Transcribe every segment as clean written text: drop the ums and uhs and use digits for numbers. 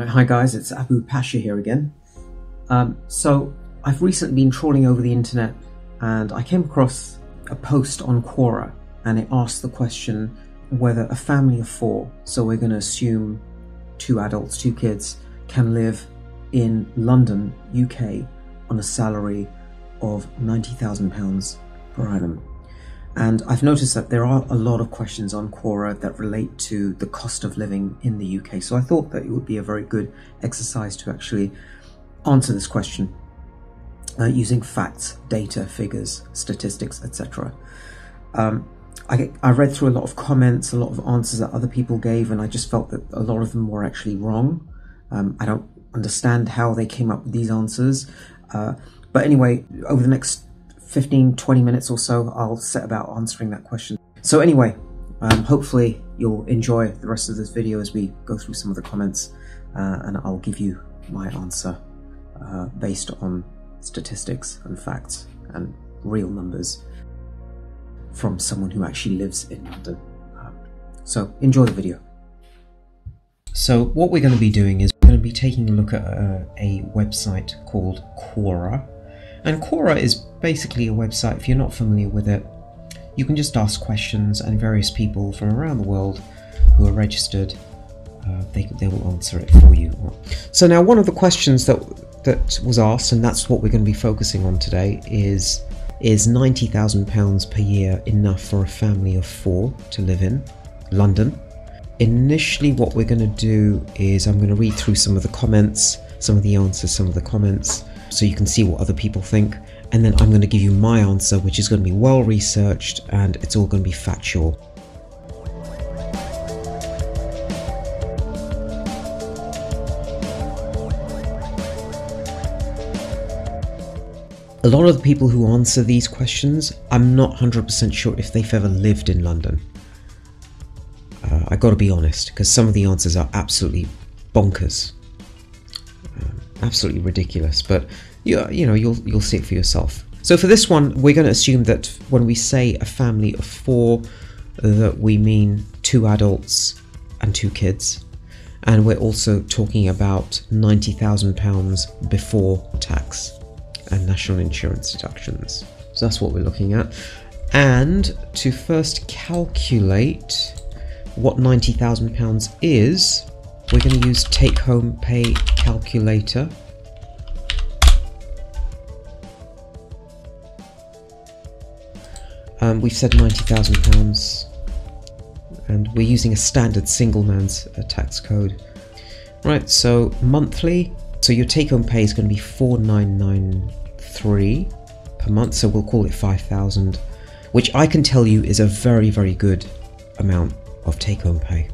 Right, hi guys, it's Abu Pasha here again. So I've recently been trawling over the internet and I came across a post on Quora, and it asked the question whether a family of four, so we're going to assume 2 adults, 2 kids, can live in London, UK on a salary of £90,000 per annum. And I've noticed that there are a lot of questions on Quora that relate to the cost of living in the UK. So I thought that it would be a very good exercise to actually answer this question using facts, data, figures, statistics, etc. I read through a lot of comments, a lot of answers that other people gave, and I just felt that a lot of them were actually wrong. I don't understand how they came up with these answers. But anyway, over the next 15-20 minutes or so, I'll set about answering that question. So anyway, hopefully you'll enjoy the rest of this video as we go through some of the comments, and I'll give you my answer based on statistics and facts and real numbers from someone who actually lives in London. So enjoy the video. So what we're going to be doing is we're going to be taking a look at a website called Quora. And Quora is basically a website, if you're not familiar with it, you can just ask questions and various people from around the world who are registered, they will answer it for you. So now one of the questions that was asked, and that's what we're going to be focusing on today, is £90,000 per year enough for a family of 4 to live in London? Initially what we're going to do is I'm going to read through some of the comments, some of the answers, some of the comments, so you can see what other people think, and then I'm going to give you my answer, which is going to be well researched and it's all going to be factual. A lot of the people who answer these questions, I'm not 100% sure if they've ever lived in London. I got to be honest, because some of the answers are absolutely bonkers. Absolutely ridiculous, but you'll see it for yourself. So for this one, we're going to assume that when we say a family of 4, that we mean 2 adults and 2 kids, and we're also talking about £90,000 before tax and national insurance deductions. So that's what we're looking at. And to first calculate what £90,000 is, we're going to use take-home pay calculator. We've said £90,000, and we're using a standard single man's tax code. Right, so monthly, so your take-home pay is going to be £4,993 per month, so we'll call it 5,000, which I can tell you is a very, very good amount of take-home pay.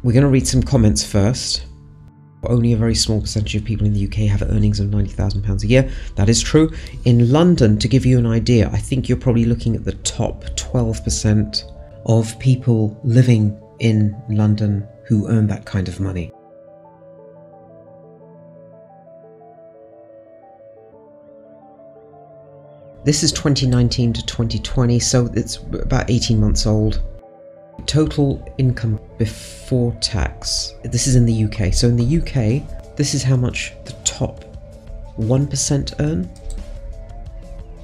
We're going to read some comments first. Only a very small percentage of people in the UK have earnings of £90,000 a year. That is true. In London, to give you an idea, I think you're probably looking at the top 12% of people living in London who earn that kind of money. This is 2019 to 2020, so it's about 18 months old. Total income before tax. This is in the UK. So in the UK, this is how much the top 1% earn.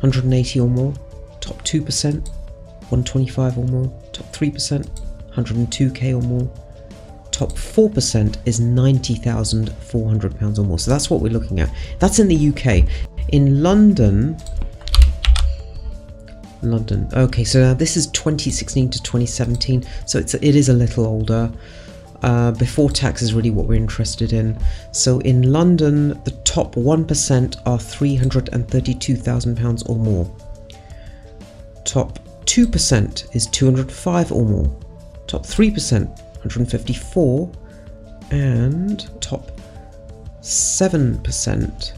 180 or more. Top 2%, 125 or more. Top 3%, 102k or more. Top 4% is £90,400 or more. So that's what we're looking at. That's in the UK. In London, okay, so now this is 2016 to 2017, so it is a little older. Before tax is really what we're interested in. So in London, the top 1% are £332,000 or more. Top 2% is 205 or more. Top 3%, 154, and top 7%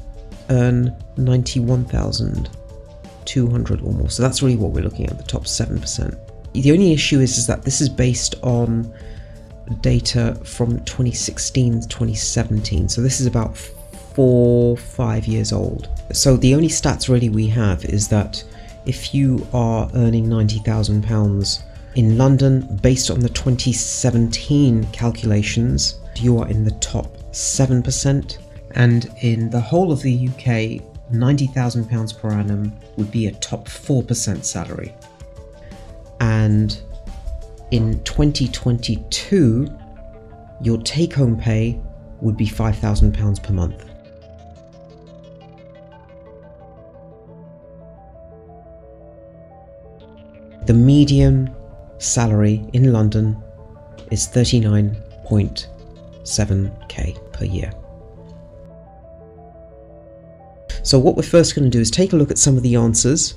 earn 91,200 or more. So that's really what we're looking at, the top 7%. The only issue is that this is based on data from 2016 to 2017. So this is about 4-5 years old. So the only stats really we have is that if you are earning £90,000 In London, based on the 2017 calculations, you are in the top 7%, and in the whole of the UK, £90,000 per annum would be a top 4% salary. And in 2022, your take-home pay would be £5,000 per month. The median salary in London is 39.7k per year. So what we're first going to do is take a look at some of the answers,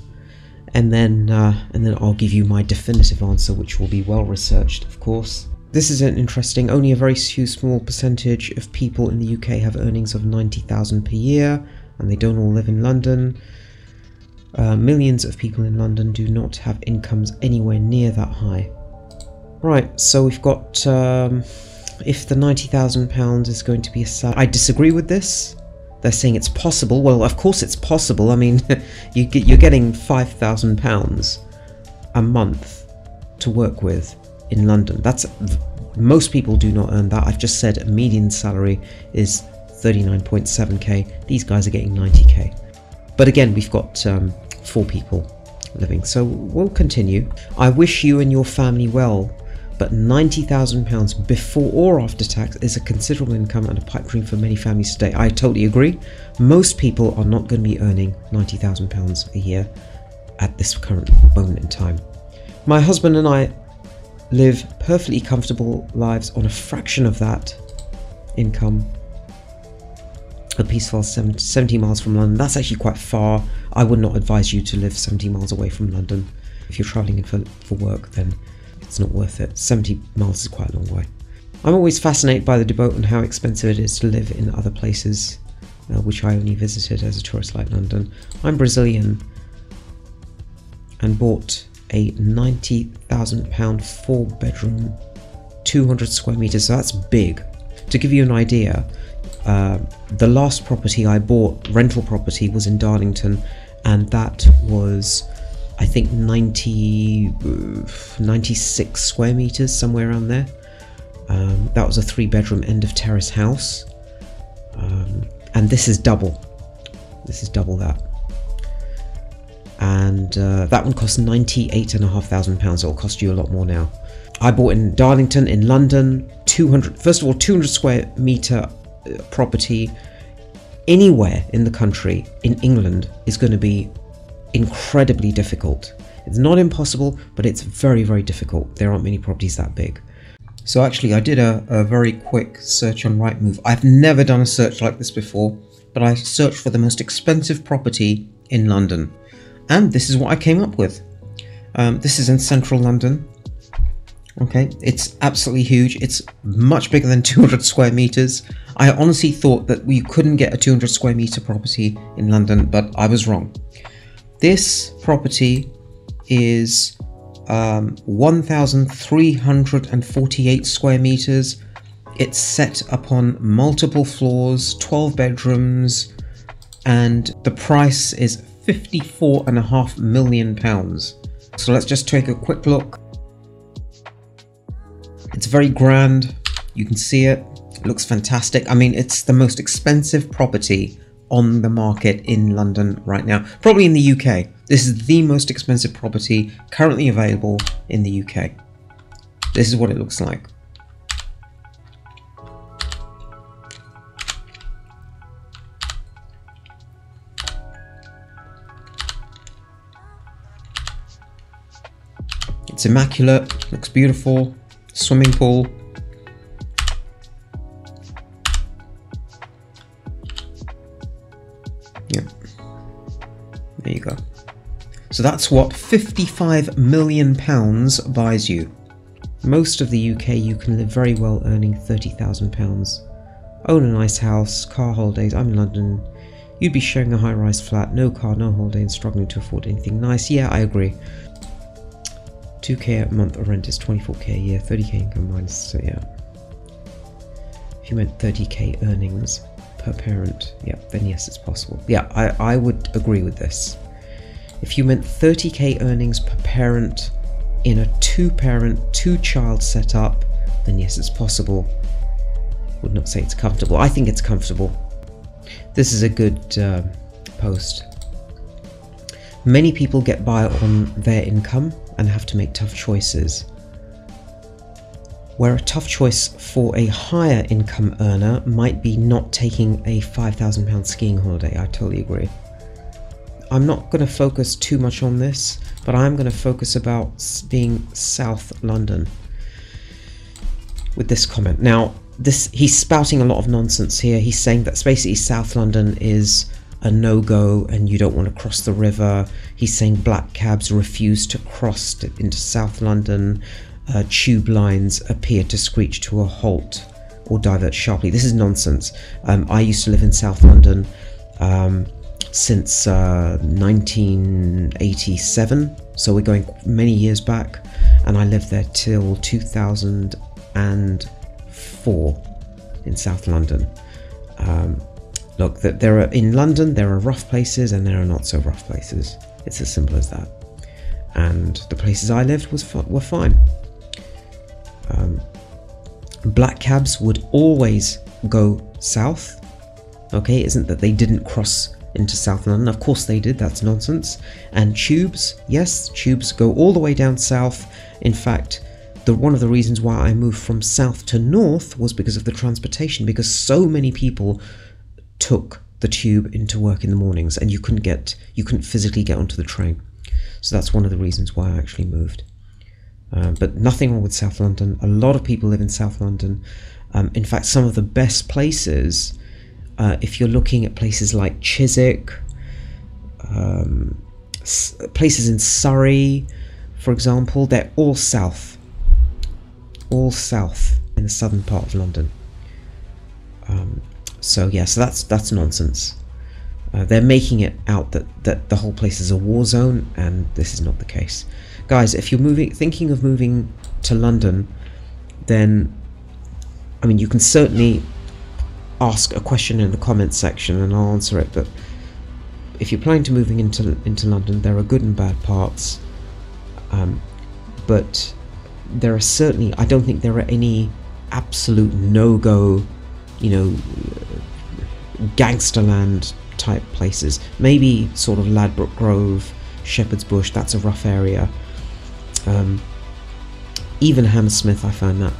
and then I'll give you my definitive answer, which will be well researched, of course. This is interesting. Only a very small percentage of people in the UK have earnings of 90,000 per year, and they don't all live in London. Millions of people in London do not have incomes anywhere near that high. Right, so we've got if the £90,000 is going to be a salary. I disagree with this. They're saying it's possible. Well, of course it's possible. I mean, you're getting £5,000 a month to work with in London. Most people do not earn that. I've just said a median salary is 39.7k. These guys are getting 90k. But again, we've got 4 people living, so we'll continue. I wish you and your family well, but £90,000 before or after tax is a considerable income and a pipe dream for many families today. I totally agree. Most people are not going to be earning £90,000 a year at this current moment in time. My husband and I live perfectly comfortable lives on a fraction of that income. A peaceful 70 miles from London. That's actually quite far. I would not advise you to live 70 miles away from London. If you're travelling in for work, then it's not worth it. 70 miles is quite a long way. I'm always fascinated by the debate on how expensive it is to live in other places, which I only visited as a tourist like London. I'm Brazilian and bought a £90,000 4-bedroom, 200 square meters, so that's big. To give you an idea, the last property I bought, rental property, was in Darlington, and that was, I think, 96 square meters, somewhere around there. That was a 3-bedroom end of terrace house, and this is double. This is double that, and that one cost £98,500. It'll cost you a lot more now. I bought in Darlington in London. 200 square meter property anywhere in the country in England is going to be incredibly difficult. It's not impossible, but it's very, very difficult. There aren't many properties that big. So actually I did a very quick search on Rightmove. I've never done a search like this before, but I searched for the most expensive property in London, and this is what I came up with. This is in central London. Okay, it's absolutely huge. It's much bigger than 200 square meters. I honestly thought that we couldn't get a 200 square meter property in London, but I was wrong. This property is 1,348 square meters. It's set upon multiple floors, 12 bedrooms, and the price is £54.5 million. So let's just take a quick look. It's very grand. You can see it. It looks fantastic. I mean, it's the most expensive property on the market in London right now. Probably in the UK. This is the most expensive property currently available in the UK. This is what it looks like. It's immaculate. Looks beautiful. Swimming pool. Yep. There you go. So that's what £55 million buys you. Most of the UK you can live very well earning £30,000. Own a nice house, car holidays. I'm in London. You'd be sharing a high-rise flat, no car, no holiday, and struggling to afford anything nice. Yeah, I agree. 2k a month of rent is 24k a year, 30k income minus, so yeah. If you meant 30k earnings per parent, yeah, then yes, it's possible. Yeah, I would agree with this. If you meant 30k earnings per parent in a 2-parent, 2-child setup, then yes, it's possible. Would not say it's comfortable. I think it's comfortable. This is a good post. Many people get by on their income and have to make tough choices. Where a tough choice for a higher income earner might be not taking a £5,000 skiing holiday. I totally agree. I'm not going to focus too much on this, but I'm going to focus about being South London with this comment. Now, he's spouting a lot of nonsense here. He's saying that basically South London is a no-go and you don't want to cross the river. He's saying black cabs refuse to cross into South London. Tube lines appear to screech to a halt or divert sharply. This is nonsense. I used to live in South London since 1987, so we're going many years back, and I lived there till 2004 in South London. Look, in London there are rough places and there are not so rough places. It's as simple as that. And the places I lived were fine. Black cabs would always go south. Okay, it isn't that they didn't cross into South London. Of course they did, that's nonsense. And tubes, yes, tubes go all the way down south. In fact, one of the reasons why I moved from south to north was because of the transportation, because so many people took the tube into work in the mornings and you couldn't physically get onto the train. So that's one of the reasons why I actually moved. But nothing wrong with South London. A lot of people live in South London. In fact, some of the best places, if you're looking at places like Chiswick, places in Surrey, for example, they're all south in the southern part of London. So that's nonsense. They're making it out that the whole place is a war zone, and this is not the case. Guys, if you're thinking of moving to London, then I mean, you can certainly ask a question in the comments section and I'll answer it, but if you're planning to moving into London, there are good and bad parts, but there are certainly, I don't think there are any absolute no-go, gangsterland type places. Maybe sort of Ladbroke Grove, Shepherd's Bush, that's a rough area. Even Hammersmith, I found that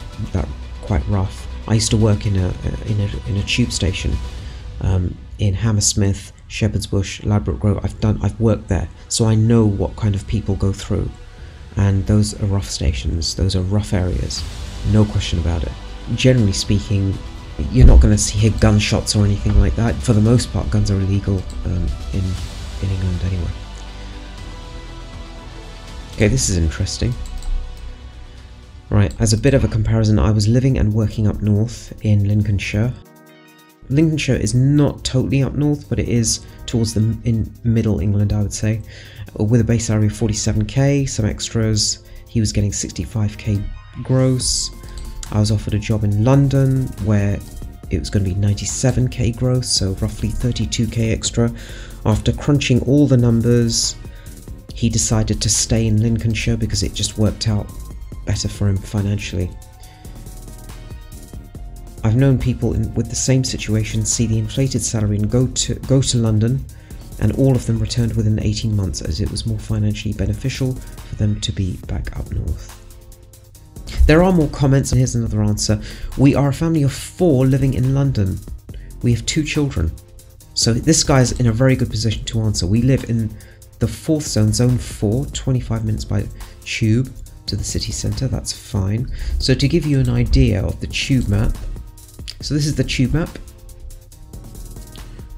quite rough. I used to work in a tube station in Hammersmith, Shepherd's Bush, Ladbroke Grove. I've worked there, so I know what kind of people go through, and those are rough stations. Those are rough areas, no question about it. Generally speaking, you're not going to hear gunshots or anything like that. For the most part, guns are illegal in England anyway. Okay, this is interesting. Right, as a bit of a comparison, I was living and working up north in Lincolnshire. Lincolnshire is not totally up north, but it is towards in middle England, I would say, with a base salary of 47k, some extras. He was getting 65k gross. I was offered a job in London where it was going to be 97k gross, so roughly 32k extra. After crunching all the numbers, he decided to stay in Lincolnshire because it just worked out better for him financially. I've known people with the same situation see the inflated salary and go to London, and all of them returned within 18 months as it was more financially beneficial for them to be back up north. There are more comments, and here's another answer. We are a family of 4 living in London. We have 2 children. So this guy's in a very good position to answer. We live in the 4th zone, zone 4, 25 minutes by tube to the city centre. That's fine. So to give you an idea of the tube map, so this is the tube map,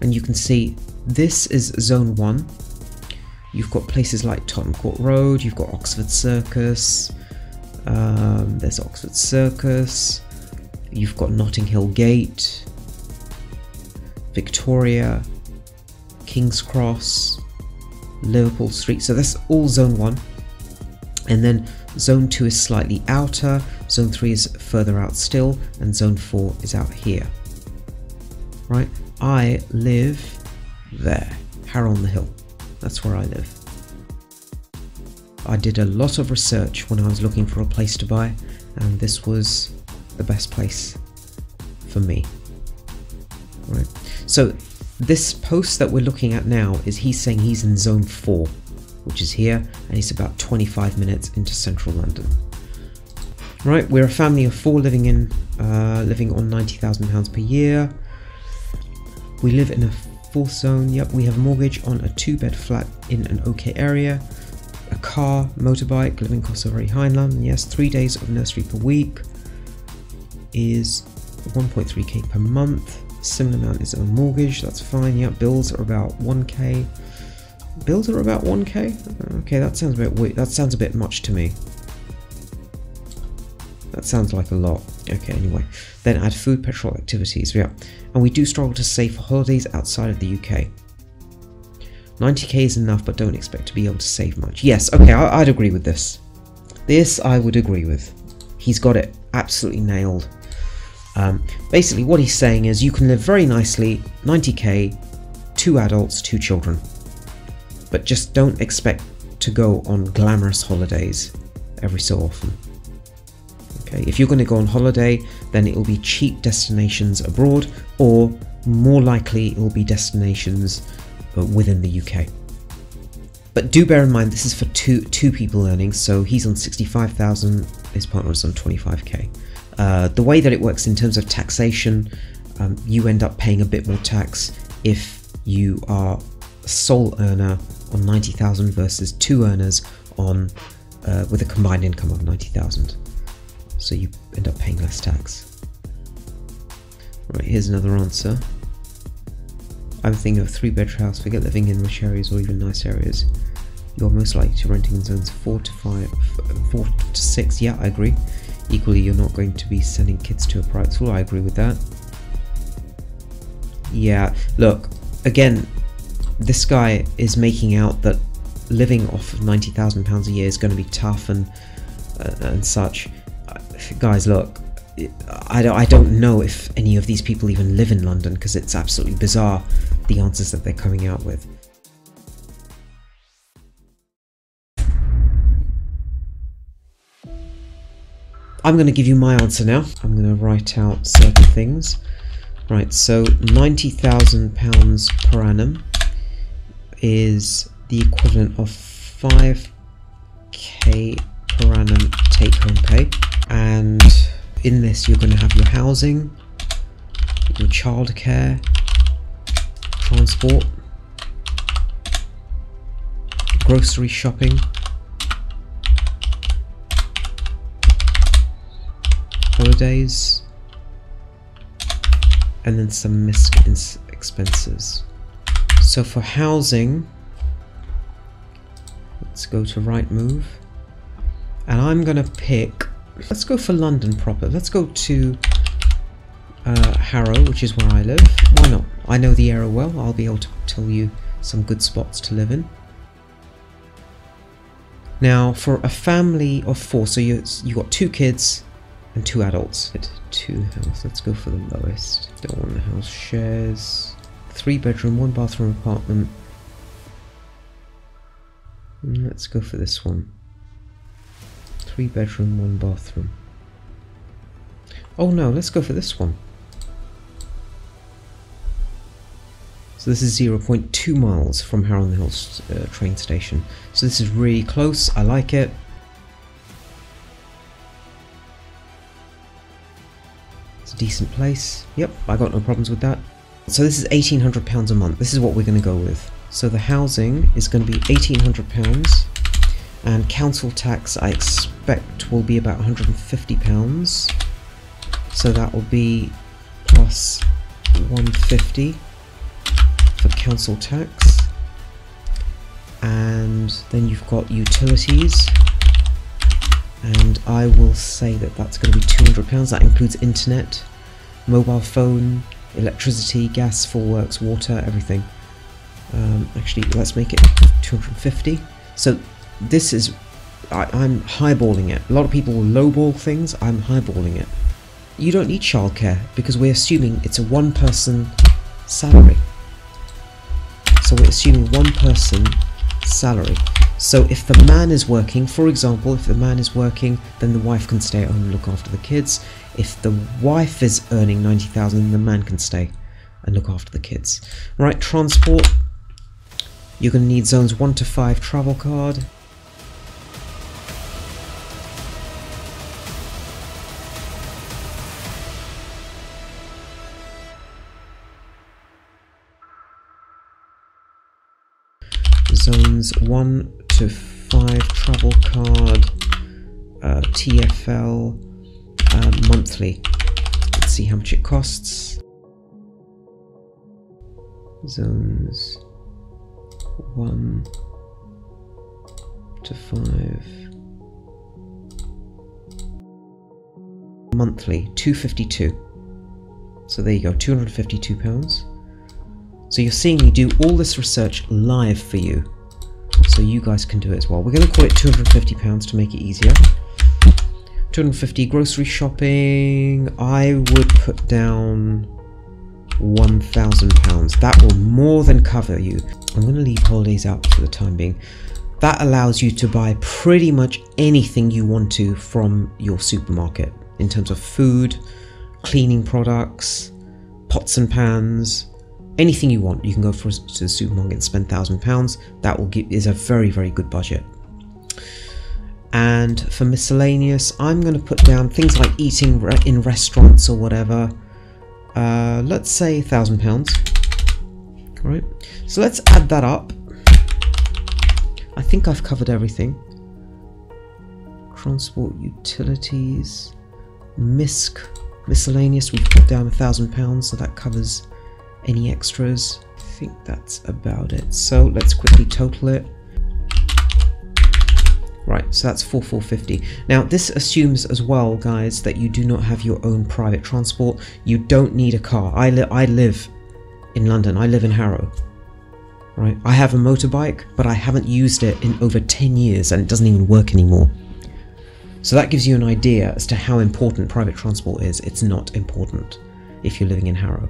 and you can see this is zone 1. You've got places like Tottenham Court Road, you've got Oxford Circus, there's Oxford Circus, you've got Notting Hill Gate, Victoria, King's Cross, Liverpool Street. So that's all zone 1, and then zone 2 is slightly outer, zone 3 is further out still, and zone 4 is out here. Right, I live there, Harrow on the Hill. That's where I live. I did a lot of research when I was looking for a place to buy, and this was the best place for me. Right. So this post that we're looking at now is he's saying he's in zone 4, which is here, and he's about 25 minutes into central London. Right, we're a family of 4 living on £90,000 per year. We live in a 4th zone. Yep, we have a mortgage on a 2-bed flat in an okay area. A car, motorbike, living costs are very high in London. Yes, 3 days of nursery per week is 1.3k per month. Similar amount is a mortgage, that's fine. Yeah, bills are about 1k. Bills are about 1k? Okay, that sounds a bit weird. That sounds a bit much to me. That sounds like a lot. Okay, anyway. Then add food, petrol, activities. Yeah. And we do struggle to save for holidays outside of the UK. 90k is enough, but don't expect to be able to save much. Yes, okay, I'd agree with this. This I would agree with. He's got it absolutely nailed. Basically what he's saying is you can live very nicely, 90k, 2 adults, 2 children. But just don't expect to go on glamorous holidays every so often. Okay, if you're going to go on holiday, then it will be cheap destinations abroad, or more likely it will be destinations within the UK. But do bear in mind this is for two people earning, so he's on 65,000, his partner is on 25k. The way that it works in terms of taxation, you end up paying a bit more tax if you are a sole earner on 90,000 versus 2 earners on with a combined income of 90,000. So you end up paying less tax. Right, here's another answer. I'm thinking of a 3-bedroom house. Forget living in rich areas or even nice areas. You're most likely to renting in zones 4 to 6. Yeah, I agree. Equally, you're not going to be sending kids to a private school. I agree with that. Yeah, look, again, this guy is making out that living off of £90,000 a year is going to be tough and such. Guys, look, I don't know if any of these people even live in London, because it's absolutely bizarre, the answers that they're coming out with. I'm going to give you my answer now. I'm going to write out certain things. Right, so £90,000 per annum is the equivalent of 5k per annum take-home pay. And in this you're going to have your housing, your childcare, transport, grocery shopping, holidays, and then some expenses. So for housing, let's go to Rightmove, and I'm gonna pick, let's go for London proper. Let's go to Harrow, which is where I live. Why not? I know the area well. I'll be able to tell you some good spots to live in. Now for a family of 4, so you got 2 kids and 2 adults. 2 house, let's go for the lowest. Don't want the house shares. 3-bedroom, 1-bathroom apartment. Let's go for this one. 3-bedroom, 1-bathroom. Oh no, let's go for this one. So this is 0.2 miles from Harrow Hills train station. So this is really close, I like it. It's a decent place. Yep, I got no problems with that. So this is £1,800 a month. This is what we're going to go with. So the housing is going to be £1,800, and council tax I expect will be about £150. So that will be plus 150 for council tax, and then you've got utilities, and I will say that that's going to be £200. That includes internet, mobile phone, electricity, gas, full works, water, everything. Actually, let's make it 250. So this is, I'm highballing it. A lot of people will lowball things. I'm highballing it. You don't need childcare because we're assuming it's a 1-person salary. So we're assuming 1-person salary. So if the man is working, for example, if the man is working, then the wife can stay at home and look after the kids. If the wife is earning 90,000, the man can stay and look after the kids. Right, transport. You're going to need zones 1 to 5 travel card. Zones 1 to 5 travel card, TFL, monthly. Let's see how much it costs. Zones 1 to 5. Monthly, £252. So there you go, £252. So you're seeing me do all this research live for you, so you guys can do it as well. We're going to call it £250 to make it easier. 250 grocery shopping. I would put down £1,000. That will more than cover you. I'm going to leave holidays out for the time being. That allows you to buy pretty much anything you want to from your supermarket in terms of food, cleaning products, pots and pans. Anything you want, you can go to the supermarket and spend £1,000. That is a very, very good budget. And for miscellaneous, I'm going to put down things like eating in restaurants or whatever. Let's say £1,000. Right. So let's add that up. I think I've covered everything. Transport, utilities, miscellaneous. We've put down £1,000, so that covers any extras. I think that's about it. So let's quickly total it. Right, so that's 4,450. Now this assumes as well, guys, that you do not have your own private transport. You don't need a car. I live in London. I live in Harrow. Right, I have a motorbike, but I haven't used it in over 10 years and it doesn't even work anymore. So that gives you an idea as to how important private transport is. It's not important if you're living in Harrow.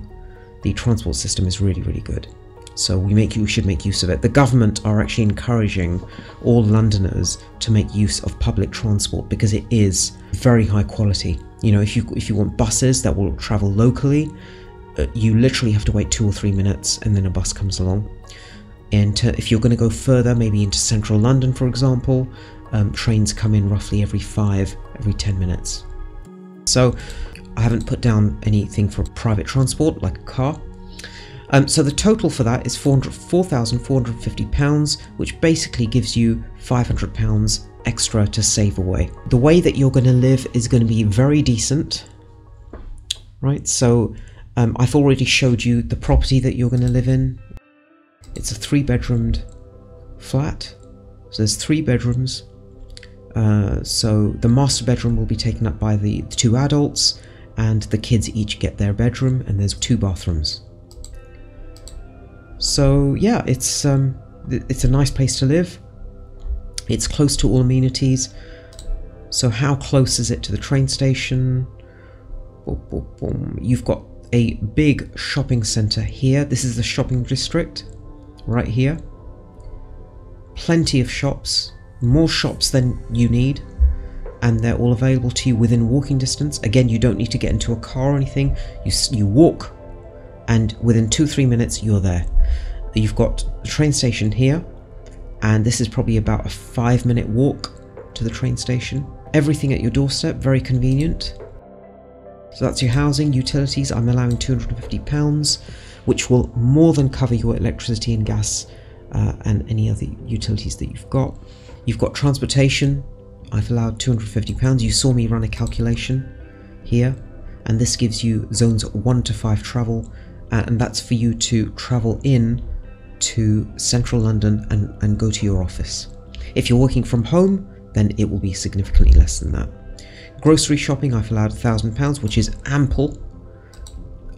The transport system is really, really good. So we should make use of it. The government are actually encouraging all Londoners to make use of public transport because it is very high quality. You know, if you want buses that will travel locally, you literally have to wait 2 or 3 minutes and then a bus comes along. And if you're going to go further, maybe into central London, for example, trains come in roughly every 10 minutes. So I haven't put down anything for private transport like a car. So the total for that is £4,450, which basically gives you £500 extra to save away. The way that you're going to live is going to be very decent, right? So I've already showed you the property that you're going to live in. It's a 3-bedroomed flat. So there's 3 bedrooms. So the master bedroom will be taken up by the 2 adults, and the kids each get their bedroom, and there's 2 bathrooms. So yeah, it's a nice place to live. It's close to all amenities. So how close is it to the train station? Boom, boom, boom. You've got a big shopping centre here. This is the shopping district right here. Plenty of shops, more shops than you need, and they're all available to you within walking distance. Again, you don't need to get into a car or anything. You walk, and within 2-3 minutes you're there. You've got the train station here, and this is probably about a 5-minute walk to the train station. Everything at your doorstep, very convenient. So that's your housing, utilities. I'm allowing £250, which will more than cover your electricity and gas and any other utilities that you've got. You've got transportation. I've allowed £250. You saw me run a calculation here, and this gives you zones 1 to 5 travel, and that's for you to travel in to central London and go to your office. If you're working from home, then it will be significantly less than that. Grocery shopping, I've allowed £1,000, which is ample.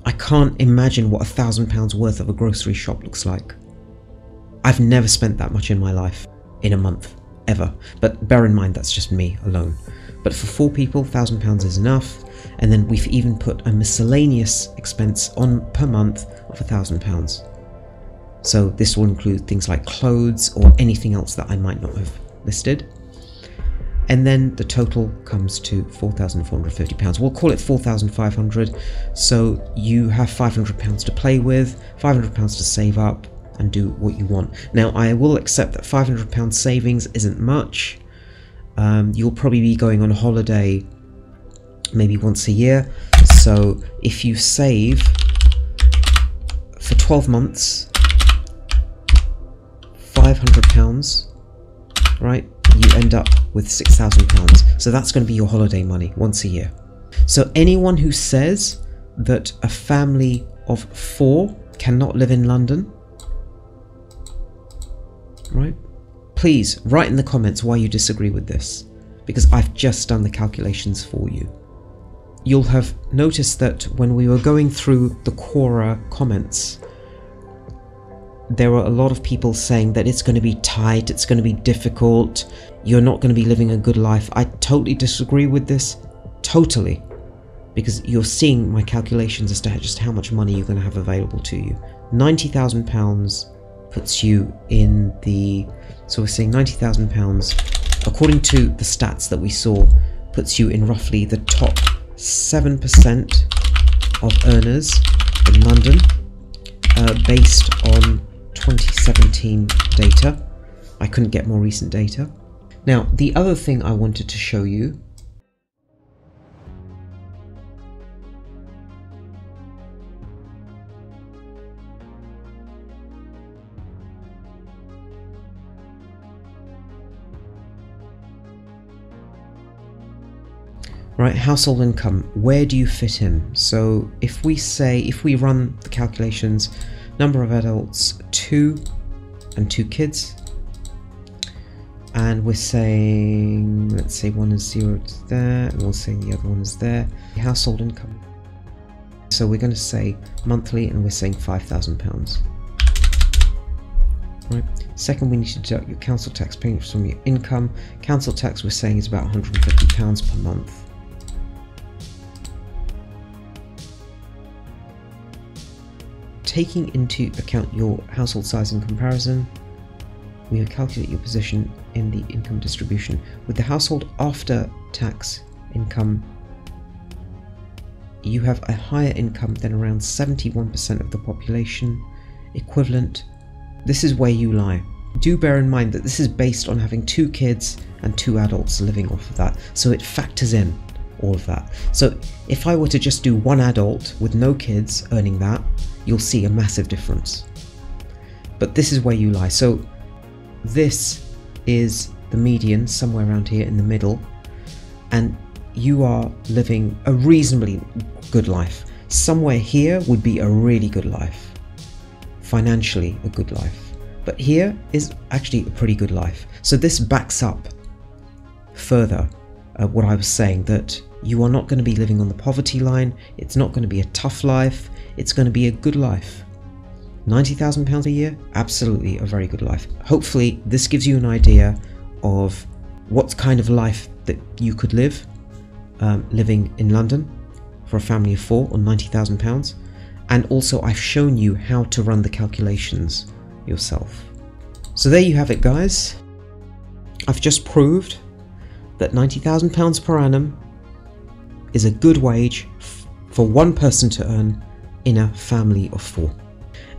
I can't imagine what £1,000 worth of a grocery shop looks like. I've never spent that much in my life in a month, ever. But bear in mind, that's just me alone. But for 4 people, £1,000 is enough. And then we've even put a miscellaneous expense on per month of £1,000. So this will include things like clothes or anything else that I might not have listed. And then the total comes to £4,450. We'll call it 4,500. So you have £500 to play with, £500 to save up and do what you want. Now I will accept that £500 savings isn't much. You'll probably be going on holiday maybe once a year. So if you save for 12 months, £500, right? You end up with £6,000. So that's going to be your holiday money once a year. So anyone who says that a family of 4 cannot live in London, right? Please write in the comments why you disagree with this, because I've just done the calculations for you. You'll have noticed that when we were going through the Quora comments, there were a lot of people saying that it's going to be tight, it's going to be difficult, you're not going to be living a good life. I totally disagree with this, totally, because you're seeing my calculations as to just how much money you're going to have available to you. £90,000 puts you in the, so we're saying £90,000, according to the stats that we saw, puts you in roughly the top 7% of earners in London, based on 2017 data. I couldn't get more recent data. Now, the other thing I wanted to show you right, household income, where do you fit in? So if we run the calculations, number of adults 2 and 2 kids, and we're saying, let's say one is 0 to there, and we'll say the other one is there. Household income, so we're going to say monthly, and we're saying £5,000. Right. Second, we need to deduct your council tax payments from your income. Council tax, we're saying, is about £150 per month. Taking into account your household size in comparison, we will calculate your position in the income distribution. With the household after tax income, you have a higher income than around 71% of the population, equivalent. This is where you lie. Do bear in mind that this is based on having 2 kids and 2 adults living off of that, so it factors in all of that. So if I were to just do 1 adult with no kids earning that, you'll see a massive difference. But this is where you lie. So this is the median, somewhere around here in the middle, and you are living a reasonably good life. Somewhere here would be a really good life, financially a good life, but here is actually a pretty good life. So this backs up further what I was saying, that you are not going to be living on the poverty line, it's not going to be a tough life, it's going to be a good life. £90,000 a year, absolutely a very good life. Hopefully this gives you an idea of what kind of life that you could live living in London for a family of 4 on £90,000, and also I've shown you how to run the calculations yourself. So there you have it, guys. I've just proved that £90,000 per annum is a good wage for one person to earn in a family of 4.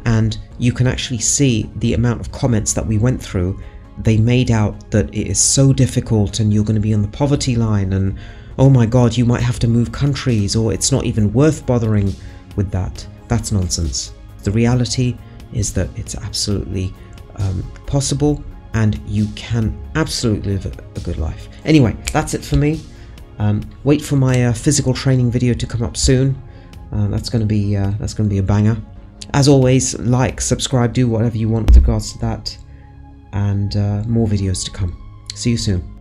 And you can actually see the amount of comments that we went through. They made out that it is so difficult and you're going to be on the poverty line, and oh my god, you might have to move countries, or it's not even worth bothering with that. That's nonsense. The reality is that it's absolutely possible, and you can absolutely live a good life. Anyway, that's it for me. Wait for my physical training video to come up soon. That's going to be a banger. As always, like, subscribe, do whatever you want with regards to that, and more videos to come. See you soon.